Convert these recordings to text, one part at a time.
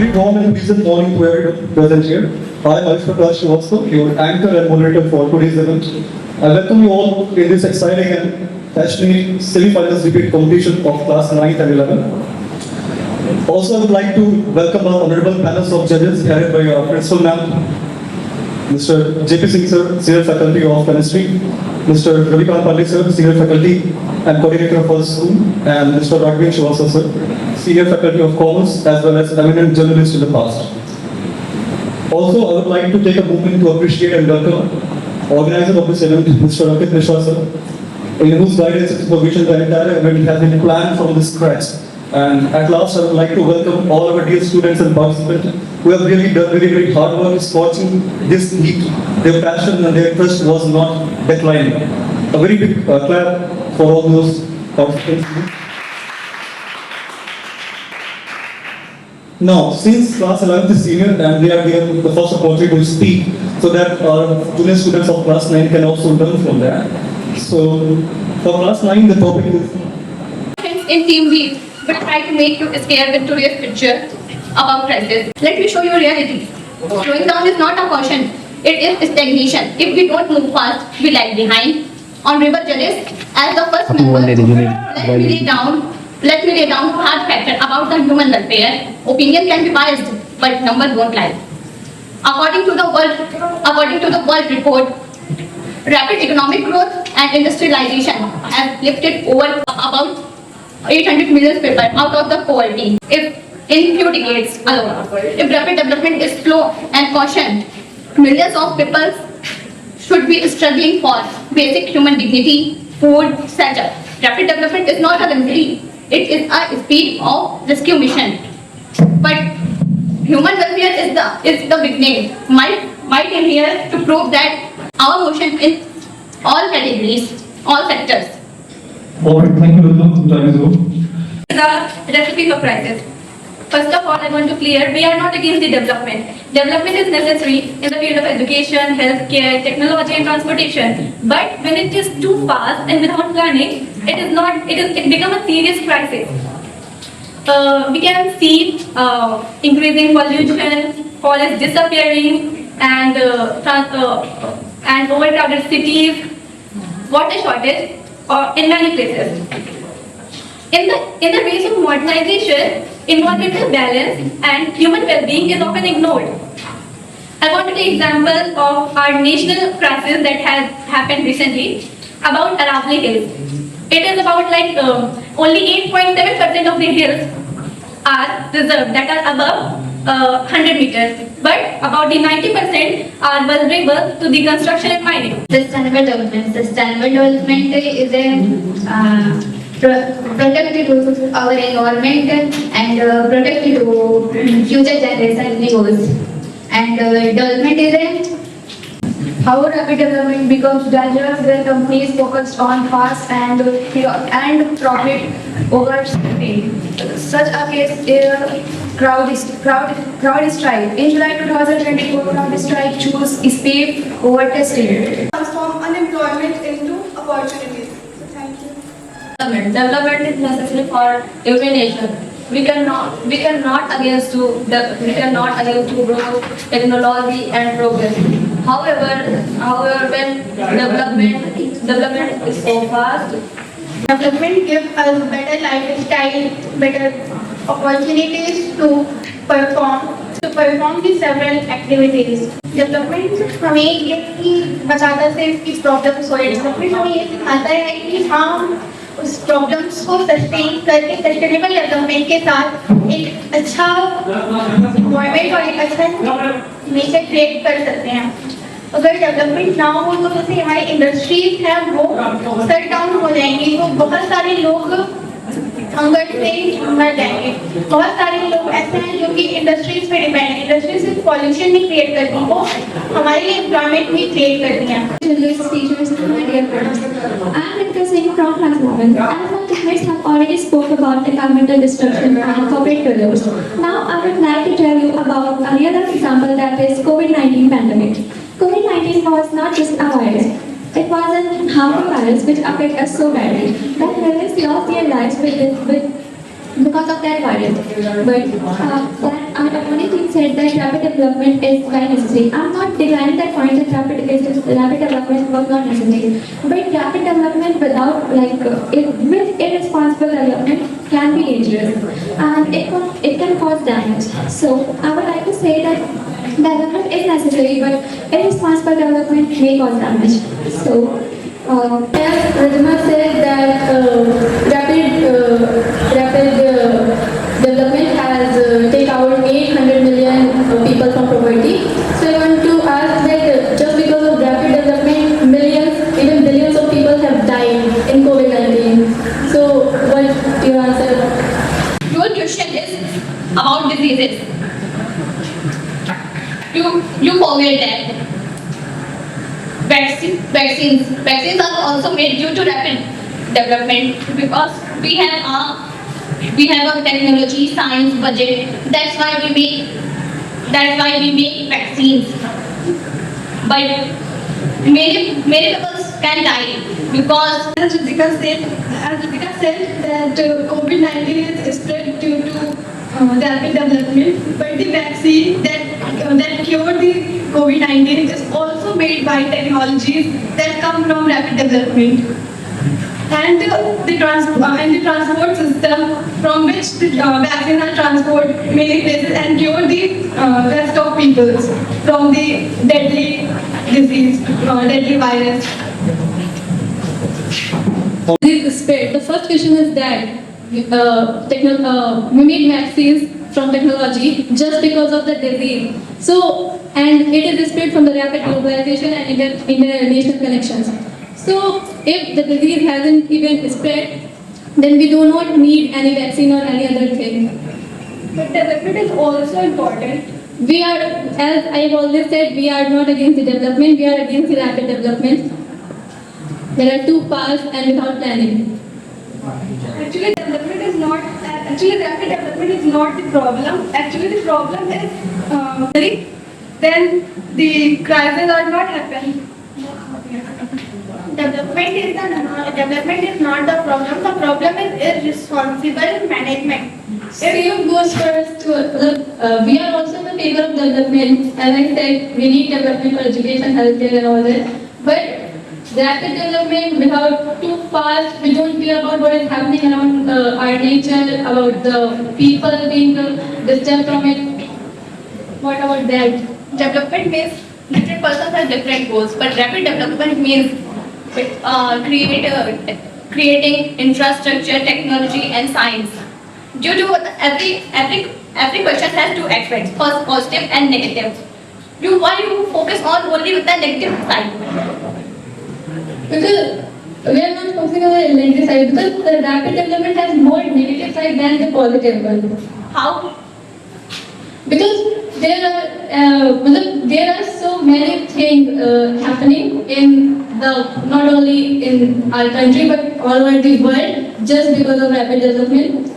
Very warm and pleasant morning to everyone present here. I am Ayush Prakash Srivastava, your anchor and moderator for today's event. I welcome you all in this exciting and passionate semi-finals debate competition of class 9th and 11th. Also, I would like to welcome our honorable panels of judges headed by our principal ma'am, Mr. J.P. Singh sir, Senior Faculty of Chemistry, Mr. Ravikant Pandey sir, Senior Faculty and Coordinator of our school, and Mr. Raghavin Srivastava sir, Senior Faculty of Commerce, as well as eminent journalist in the past. Also, I would like to take a moment to appreciate and welcome organizer of this event, Mr. Ankit Mishra sir, in whose guidance and supervision the entire event has been planned from the scratch. And at last, I would like to welcome all our dear students and participants who have really done very hard work scorching this heat. Their passion and their interest was not declining. A very big clap for all those participants. Now, since class 11th is senior and they are given the first opportunity to speak, so that our junior students of class 9 can also learn from that. So, for class 9, the topic is in team B will try to make you scared with today's picture about crisis. Let me show you reality. Slowing down is not a caution, it is stagnation. If we don't move fast, we lag behind. Honorable judges, as the first member, let me lay down hard factor about the human welfare. Opinion can be biased, but numbers won't lie. According to the World Report, rapid economic growth and industrialization has lifted over about 800 million people out of the poverty. If in few decades alone, if rapid development is slow and cautioned, millions of people should be struggling for basic human dignity, food, shelter. Rapid development is not a luxury; it is a speed of rescue mission. But human welfare is the big name. My team here to prove that our motion in all categories, all sectors. Alright, thank you, Vilma. Time is over. The recipe for crisis. First of all, I want to clear, we are not against the development. Development is necessary in the field of education, healthcare, technology and transportation. But when it is too fast and without planning, it becomes a serious crisis. We can see increasing pollution, forests disappearing, and overcrowded cities, water shortage in many places. In the race of modernization, environmental balance and human well-being is often ignored. I want to take example of our national crisis that has happened recently about Aravalli Hills. It is about only 8.7% of the hills are reserved that are above 100 meters, but about the 90% are vulnerable to the construction and mining. Sustainable development. Sustainable development is a protected to our environment and protected to future generation goals. And development is a how rapid development becomes dangerous when companies focus on fast and profit over speed. Such a case is crowd strike. In July 2024, crowd strike chose speed over testing. Transform unemployment into opportunities. So thank you. Development is necessary for every nation. We cannot against to grow technology and progress. However, when development is so fast, Development gives us better lifestyle, better opportunities to perform the several activities. Development हमें ये नहीं बताता सिर्फ कि problems हो रही development हमें ये सिखाता है कि हम उस प्रॉब्लम्स को सस्टेन करके सस्टेनेबल डेवलपमेंट के साथ एक अच्छा एनवायरनमेंट और एक अच्छा नेचर क्रिएट कर सकते हैं. अगर डेवलपमेंट ना हो तो जैसे हमारी इंडस्ट्रीज हैं वो शट डाउन हो जाएंगी, तो बहुत सारे लोग हंगर से मर जाएंगे. बहुत सारे लोग ऐसे हैं जो कि इंडस्ट्रीज पे डिपेंड है. इंडस्ट्रीज सिर्फ पॉल्यूशन नहीं क्रिएट करती, वो हमारे लिए एम्प्लॉयमेंट भी क्रिएट करती हैं. Teachers and my dear friends, I am Ritika Singh from class 11. As my teammates have already spoke about environmental destruction and corporate failures, now I would like to tell you about a real life example, that is COVID-19 pandemic. COVID-19 was not just a virus. It was a harmful virus which affected us so badly that millions lost their lives with because of that variant. But that the only thing said that rapid development is very necessary. I'm not declining that point that rapid development was not necessary. But rapid development without with irresponsible development can be dangerous and it can cause damage. So I would like to say that development is necessary, but irresponsible development may cause damage. So As Rajma said that rapid development has take out 800 million people from poverty. So I want to ask that just because of rapid development, millions, even billions of people have died in COVID-19. So what your answer? Your question is about diseases. You forget that vaccines are also made due to rapid development because we have a technology science budget. That's why we make vaccines. But many people can die because As Ritika said that COVID-19 is spread due to rapid development, but the vaccine that cure the COVID-19 is also made by technologies that come from rapid development. And the transport system from which the vaccines are transported many places and cure the rest of people from the deadly disease, deadly virus. This spread. The first question is that we made vaccines from technology just because of the disease. So, and it is spread from the rapid globalization and international connections. So, if the disease hasn't even spread, then we do not need any vaccine or any other thing. But development is also important. We are, as I have always said, we are not against the development, we are against the rapid development. There are two paths and without planning. Actually, rapid development is not the problem. Actually, the problem is then the crises are not happen. Development is not the problem. The problem is irresponsible management. Same goes for us too. We are also in the favor of development. As I said, we need development for education, healthcare and all that. But rapid development without too fast, we don't care about what is happening around our nature, about the people being disturbed from it. What about that? development means different persons have different goals, but rapid development means creating infrastructure, technology, and science. Due to every question has two aspects, first positive and negative. Why you focus on only with the negative side? Because we are not focusing on the negative side, because the rapid development has more negative side than the positive one. How? Because there are so many things happening in not only in our country but all over the world just because of rapid development.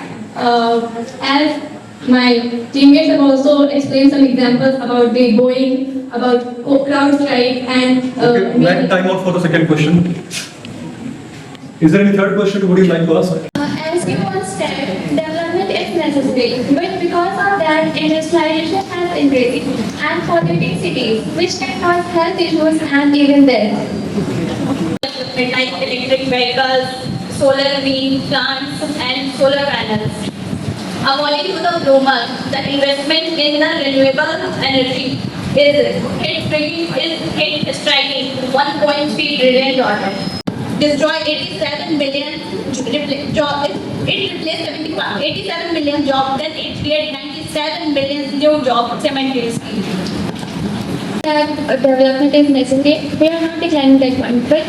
As my teammates have also explained some examples about the Boeing, about crowd strike and. Okay, man, time out for the second question. Is there any third question would you like to ask? As you once said, development is necessary, but because of that, industrialization has increased and polluting cities, which can cause health issues and even death. Like electric vehicles, solar wind plants, and solar panels. According to the Bloomberg, the investment in the renewable energy is striking $1.3 trillion. Destroy 87 million jobs. It replaced 87 million jobs, then it created 97 million new jobs simultaneously. That development is necessary. We are not declining that point, but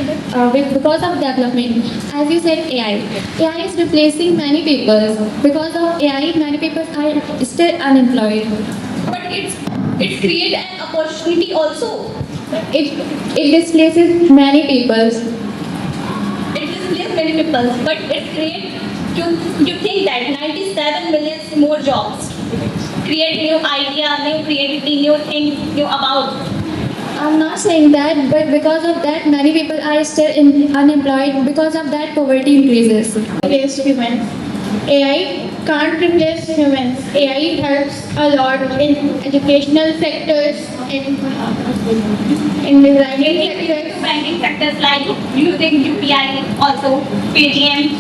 because of development, as you said, AI is replacing many people. Because of AI, many people are still unemployed. But it creates an opportunity also. It displaces many people. It displaces many people, but it creates. You think that 97 million more jobs, create new idea, new creativity, new things, new about. I'm not saying that, but because of that, many people are still unemployed. Because of that, poverty increases. Against women. AI can't replace humans. AI helps a lot in educational sectors, in designing sectors. Banking sectors like using UPI, also Paytm.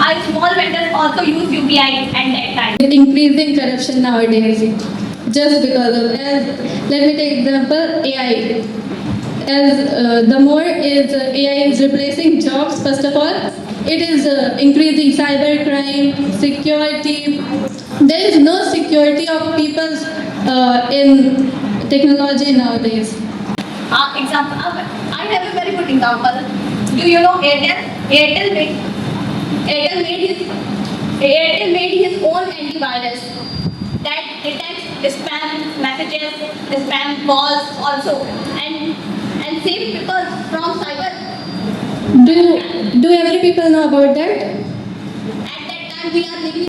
Our small vendors also use UPI and that time. With increasing corruption nowadays, just because of, as let me take example, AI. As the more is AI is replacing jobs, first of all, it is increasing cybercrime, security. There is no security of people in technology nowadays. I have a very good example. Do you know Airtel? Airtel made his own antivirus that detects spam messages, spam calls also, and save people from cyber. Do every people know about that? At that time, we are living